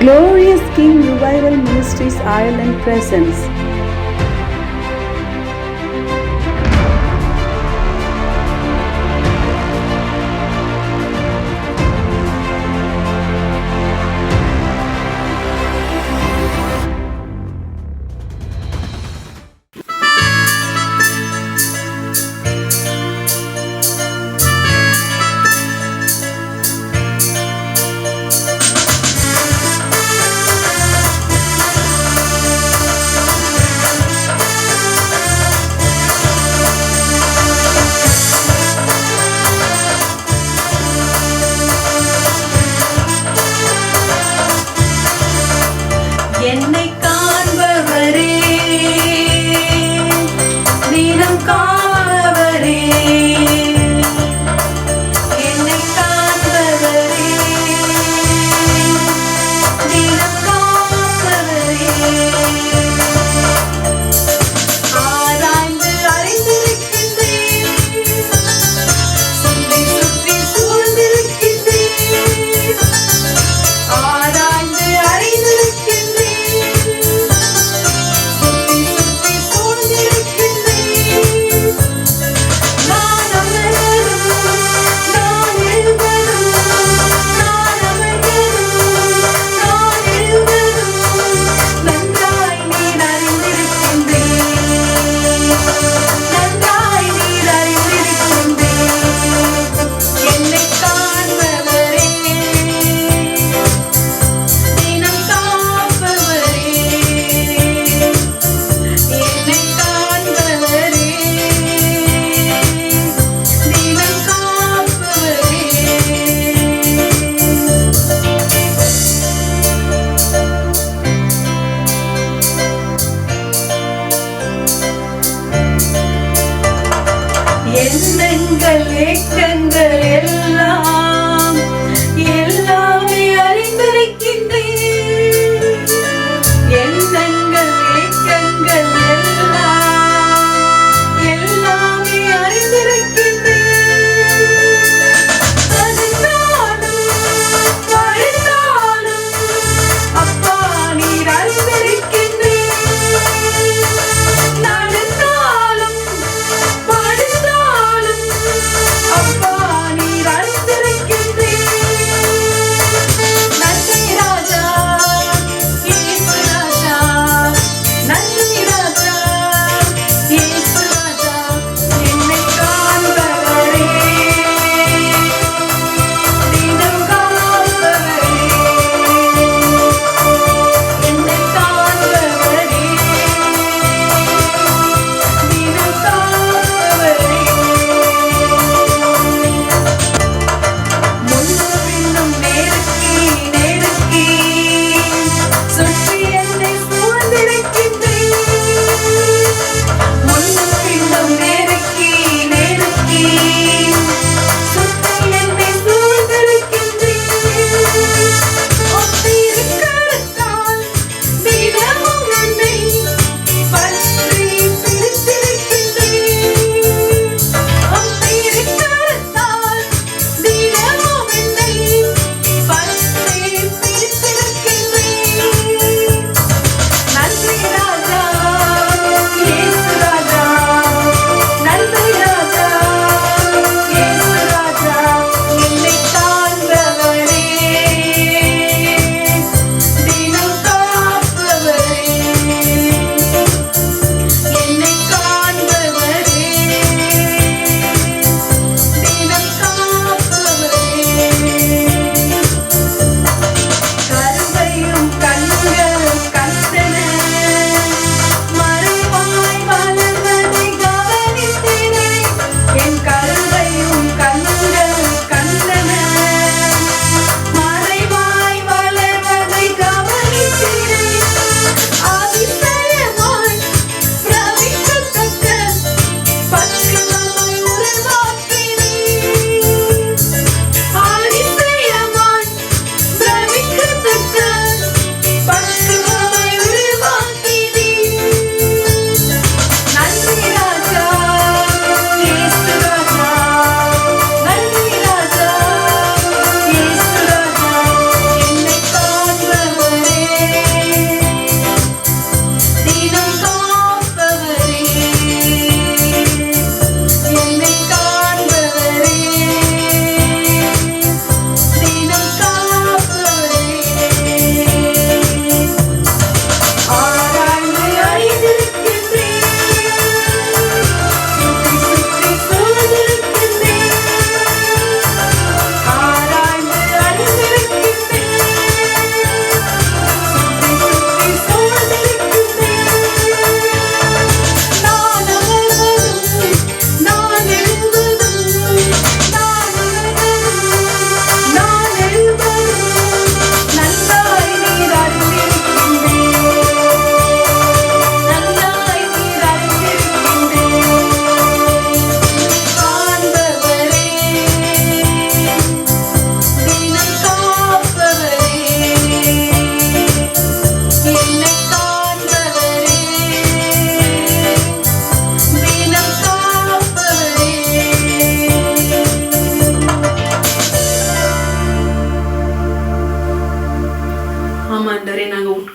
Glorious King Revival Ministries Ireland presents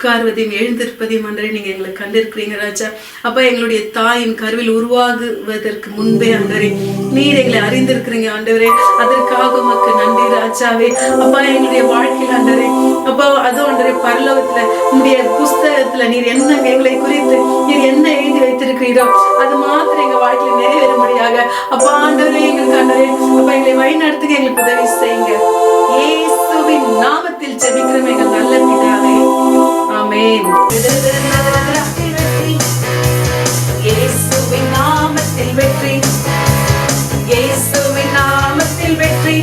உட்கார்வதையும் எழுந்திருப்பதையும் ஆண்டவரே நீங்க எங்களை கண்டிருக்கிறீங்க ராஜா. அப்பா, எங்களுடைய தாயின் கருவில் உருவாகுவதற்கு முன்பே ஆண்டவரே நீர் எங்களை அறிந்திருக்கிறீங்க ஆண்டவரே. அதற்காக உமக்கு நன்றி ராஜாவே. அப்பா, எங்களுடைய வாழ்க்கையில் ஆண்டவரே அப்பா அதுவும் ஆண்டவரே பரலோகத்துல உங்களுடைய புஸ்தகத்துல நீர் என்ன எங்களை குறித்து நீர் என்ன எழுதி வைத்திருக்கிறீரோ அது மாத்திரம் எங்க வாழ்க்கையில நிறைவேறும்படியாக அப்பா ஆண்டவரே எங்களுக்கு ஆண்டவரே அப்பா எங்களை வழி நடத்துங்க, எங்களுக்கு உதவி செய்யுங்க. இயேசுவின் நாமத்தில் ஜெபிக்கிறோம் எங்கள் நல்ல பிதாவே, ஆமென். இயேசுவின் நாமத்தில் வெற்றி, இயேசுவின் நாமத்தில் வெற்றி,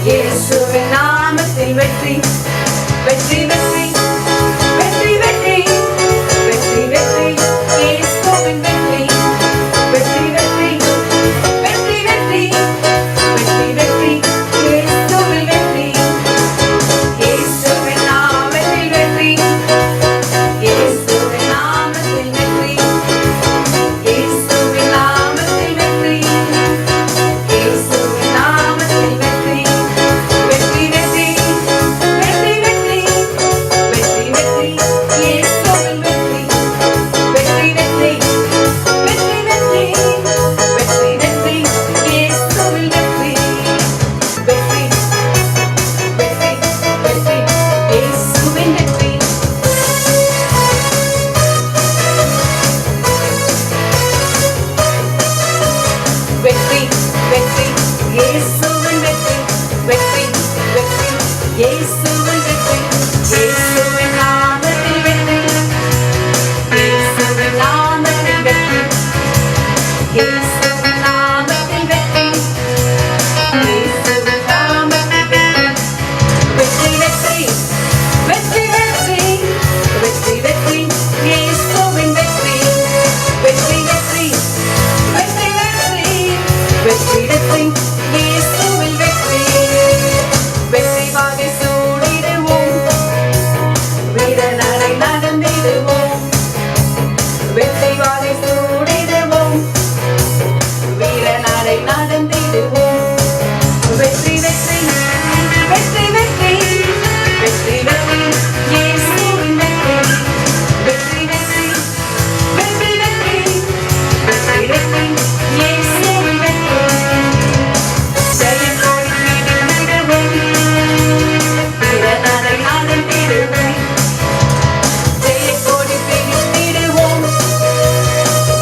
இயேசுவின் நாமத்தில் வெற்றி, வெற்றி வெற்றி வெற்றி வெற்றி வெற்றி வெற்றி இயேசுவின் வெற்றி, வெற்றி வெற்றி வெற்றி வெற்றி வெற்றி வெற்றி இயேசுவின் வெற்றி, இயேசுவின் நாமத்தில் வெற்றி, இயேசுவின் நாமத்தில் வெற்றி, இயேசுவின் நாமத்தில் வெற்றி, இயேசுவின் நாமத்தில் வெற்றி, வெற்றி வெற்றி வெற்றி வெற்றி வெற்றி வெற்றி இயேசுவின் வெற்றி, வெற்றி வெற்றி வெற்றி வெற்றி வெற்றி வெற்றி இயேசுவின் வெற்றி, வெற்றி வெற்றி வெற்றி இயேசுவின் வெற்றி. வெற்றி வெற்றி இயேசுவின் வெற்றி, வெற்றி வெற்றி இயேசுவின் வெற்றி, இயேசுவின் நாமத்தில் வெற்றி, இயேசுவின் நாமத்தில் வெற்றி, இயேசுவின் நாமத்தில் வெற்றி, இயேசுவின் நாமத்தில் வெற்றி, வெற்றி வெற்றி வெற்றி வெற்றி வெற்றி வெற்றி இயேசுவின் வெற்றி, வெற்றி வெற்றி வெற்றி வெற்றி வெற்றி வெற்றி இயேசுவின் வெற்றி, வெற்றி வாகை சூடிடுவோம், வீர நடை நடந்திடுவோம், வெற்றி வாகை சூடிடுவோம், வீர நடை நடந்திடுவோம், வெற்றி வெற்றி வெற்றி வெற்றி வெற்றி வெற்றி இயேசுவின் வெற்றி, வெற்றி வெற்றி வெற்றி வெற்றி வெற்றி வெற்றி இயேசுவின் வெற்றி, ஜெயக்கொடி பிடித்திடுவோம், வீரநடை நடந்திடுவோம், ஜெயக்கொடி பிடித்திடுவோம்,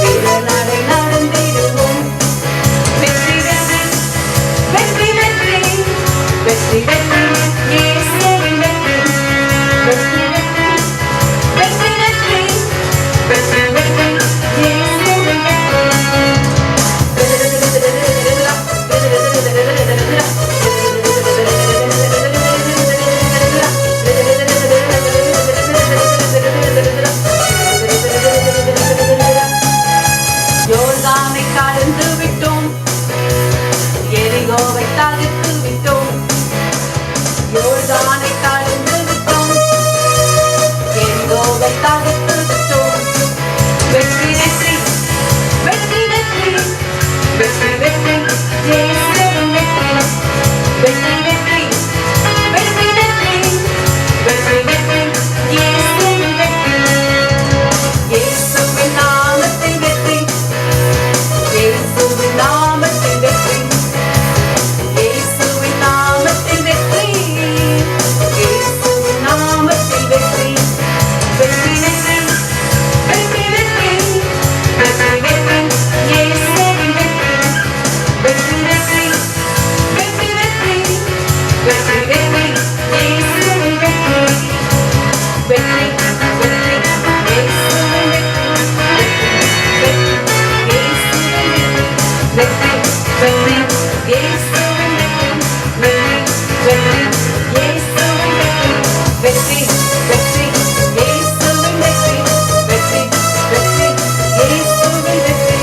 வீரநடை நடந்திடுவோம், வெற்றி வெற்றி வெற்றி வெற்றி வெற்றி வெற்றி இயேசுவின் வெற்றி, வெற்றி வெற்றி வெற்றி வெற்றி வெற்றி வெற்றி இயேசுவின் யோர்தானை கடந்து விட்டோம், எரிகோவை தகர்த்து விட்டோம், யோர்தானை கடந்து விட்டோம், எரிகோவை தகர்த்து விட்டோம், வெற்றி வெற்றி வெற்றி வெற்றி வெற்றி வெற்றி இயேசுவின் வெற்றி, வெற்றி வெற்றி வெற்றி வெற்றி வெற்றி வெற்றி இயேசுவின் வெற்றி, இயேசுவின் நாமத்தில் வெற்றி, இயேசுவின் நாமத்தில் வெற்றி, இயேசுவின் நாமத்தில் வெற்றி, இயேசுவின் நாமத்தில் வெற்றி, வெற்றி வெற்றி வெற்றி வெற்றி வெற்றி வெற்றி இயேசுவின் வெற்றி, வெற்றி வெற்றி வெற்றி வெற்றி வெற்றி வெற்றி இயேசுவின் வெற்றி, வெற்றி வெற்றி இயேசுவின் வெற்றி, வெற்றி வெற்றி இயேசுவின் வெற்றி, வெற்றி வெற்றி இயேசுவின் வெற்றி, வெற்றி வெற்றி இயேசுவின் வெற்றி, வெற்றி வெற்றி இயேசுவின் வெற்றி.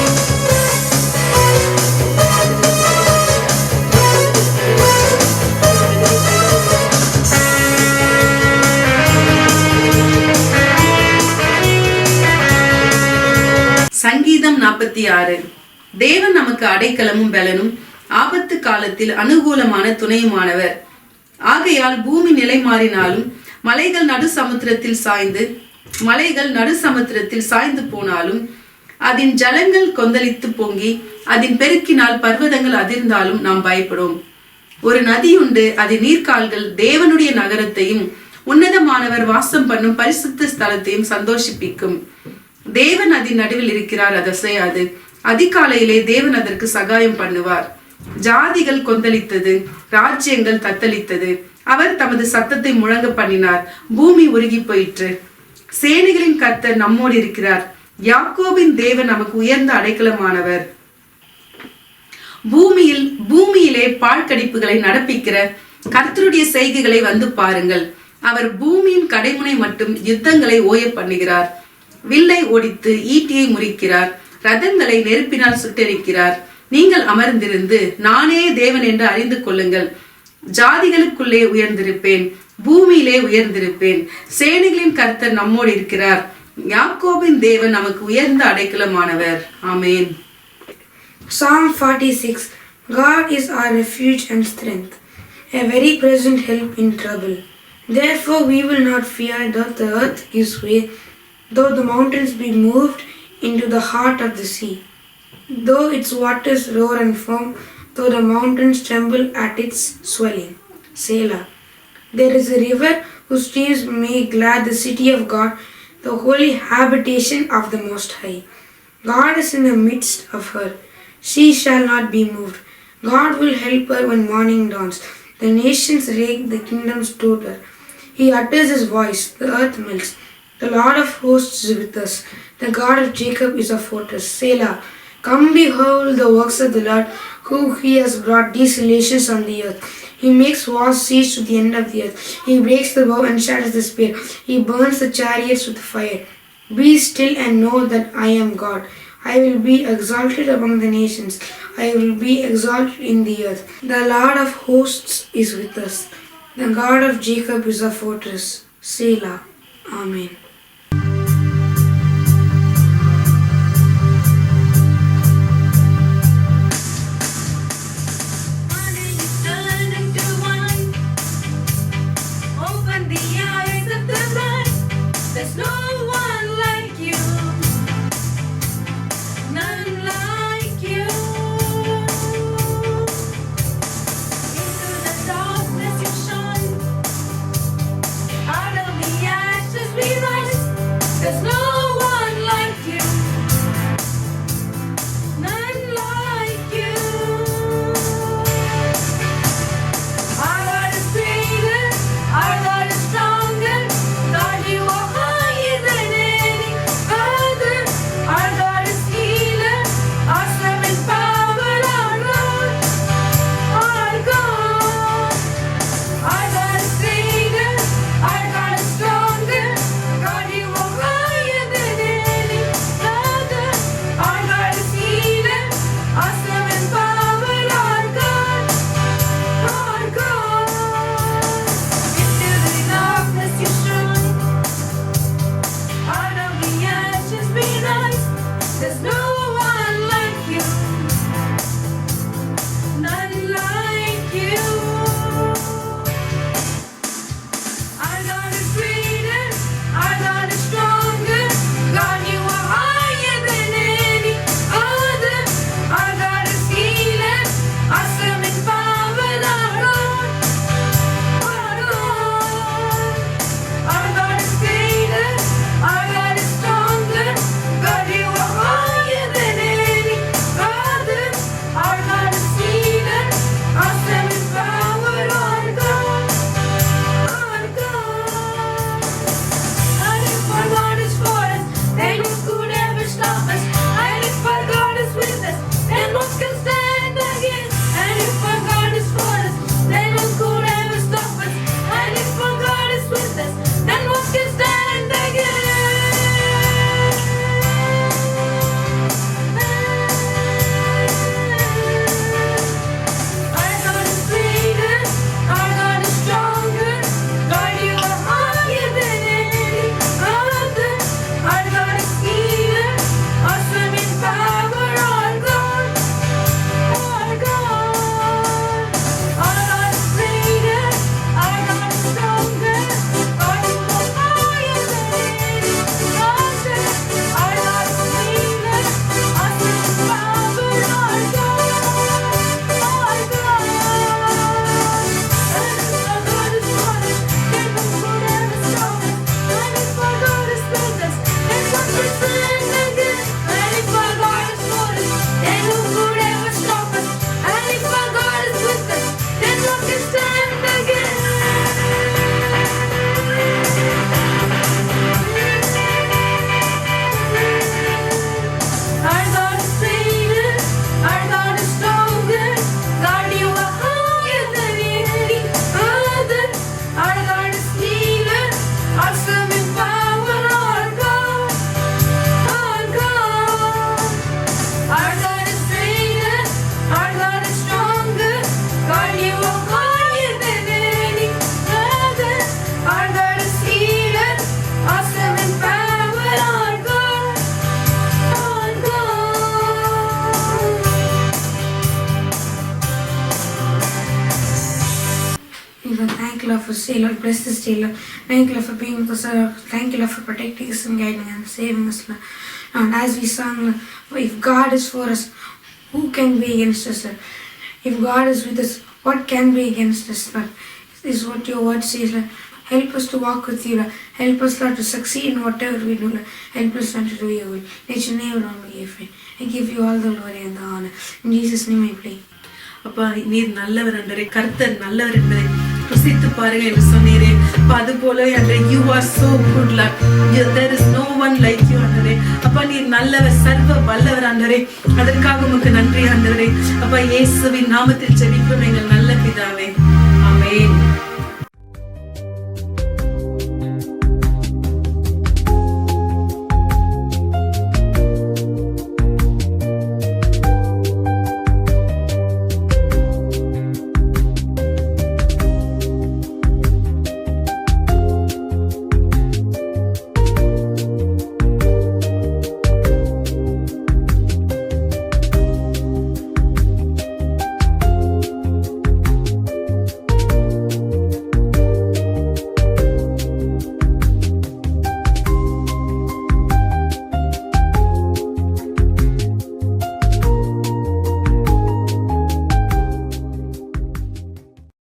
சங்கீதம் 46. தேவன் நமக்கு அடைக்கலமும் பலனும், ஆபத்து காலத்தில் அனுகூலமான துணையுமானவர். ஆகையால் பூமி நிலை மாறினாலும் மலைகள் நடு சமுத்திரத்தில் சாய்ந்து போனாலும், அதன் ஜலங்கள் கொந்தளித்து பொங்கி அதன் பெருக்கினால் பர்வதங்கள் அதிர்ந்தாலும் நாம் பயப்படும். ஒரு நதியுண்டு, அதன் நீர்க்கால்கள் தேவனுடைய நகரத்தையும் உன்னதமானவர் வாசம் பண்ணும் பரிசுத்த ஸ்தலத்தையும் சந்தோஷிப்பிக்கும். தேவன் அதன் நடுவில் இருக்கிறார், அது அசையாது. அதிகாலையிலே தேவன் அதற்கு சகாயம் பண்ணுவார். ஜாதிகள் கொந்தளித்தது, ராஜ்யங்கள் தத்தளித்தது. அவர் தமது சத்தத்தை முழங்க பண்ணினார், பூமி உருகி போயிற்று. சேனைகளின் கர்த்தர் நம்மோடு இருக்கிறார். யாக்கோபின் தேவன் நமக்கு உயர்ந்த அடைக்கலமானவர். பூமியிலே பாழ்கடிப்புகளை நடப்பிக்கிற கர்த்தருடைய செய்கைகளை வந்து பாருங்கள். அவர் பூமியின் கடைமுனை மட்டும் யுத்தங்களை ஓய பண்ணுகிறார். வில்லை ஒடித்து ஈட்டியை முறிக்கிறார். ரதங்களை நெருப்பினால் சுட்டெரிக்கிறார். நீங்கள் அமர்ந்திருந்து நானே தேவன் என்று அறிந்து கொள்ளுங்கள். ஜாதிகளுக்குள்ளே உயர்ந்திருப்பேன், பூமியிலே உயர்ந்திருப்பேன். சேனைகளின் கர்த்தர் நம்மோடு இருக்கிறார். யாக்கோபின் தேவன் நமக்கு உயர்ந்த அடைக்கலமானவர். ஆமென். Psalm 46. God is our refuge and strength, a very present help in trouble. Therefore we will not fear, though the earth gives way, though the mountains be moved into the heart of the sea, though its waters roar and foam, though the mountains tremble at its swelling. Selah. There is a river whose streams make glad the city of God, the holy habitation of the Most High. God is in the midst of her. She shall not be moved. God will help her when morning dawns. The nations rage, the kingdoms totter. He utters his voice, the earth melts. The Lord of hosts is with us. The God of Jacob is a fortress. Selah. Come behold the works of the Lord, who he has brought desolations on the earth. He makes wars cease to the end of the earth. He breaks the bow and shatters the spear. He burns the chariots with fire. Be still and know that I am God. I will be exalted among the nations. I will be exalted in the earth. The Lord of hosts is with us. The God of Jacob is a fortress. Selah. Amen. There's no one like you, none like you. Into the darkness you shine, out of the ashes we rise. Lord. Thank you, Lord, for stay, Lord. Bless this day, Lord. Thank you, Lord, for being with us, Lord. Thank you, Lord, for protecting us and guiding us and saving us, Lord. And as we sung, Lord, if God is for us, who can be against us, Lord? If God is with us, what can be against us, Lord? This is what your word says, Lord. Help us to walk with you, Lord. Help us, Lord, to succeed in whatever we do, Lord. Help us, Lord, to do your will. Let your name alone be afraid. I give you all the glory and the honor. In Jesus' name I pray. அப்பா நீர் நல்லவர் அண்டரே, கர்த்தர் நல்லவர் என்பதை ருசித்து பாருங்க என்று சொன்னீரே. அப்பா அது போலவே அண்டரே, you are so good Lord. There is no one like you அண்டரே. அப்பா நீர் நல்லவர், சர்வ வல்லவர் அண்டரே. அதற்காக உமக்கு நன்றி ஆண்டவரே. அப்பா இயேசுவின் நாமத்தில் ஜெபிக்கிறோம் எங்கள் நல்ல பிதாவே.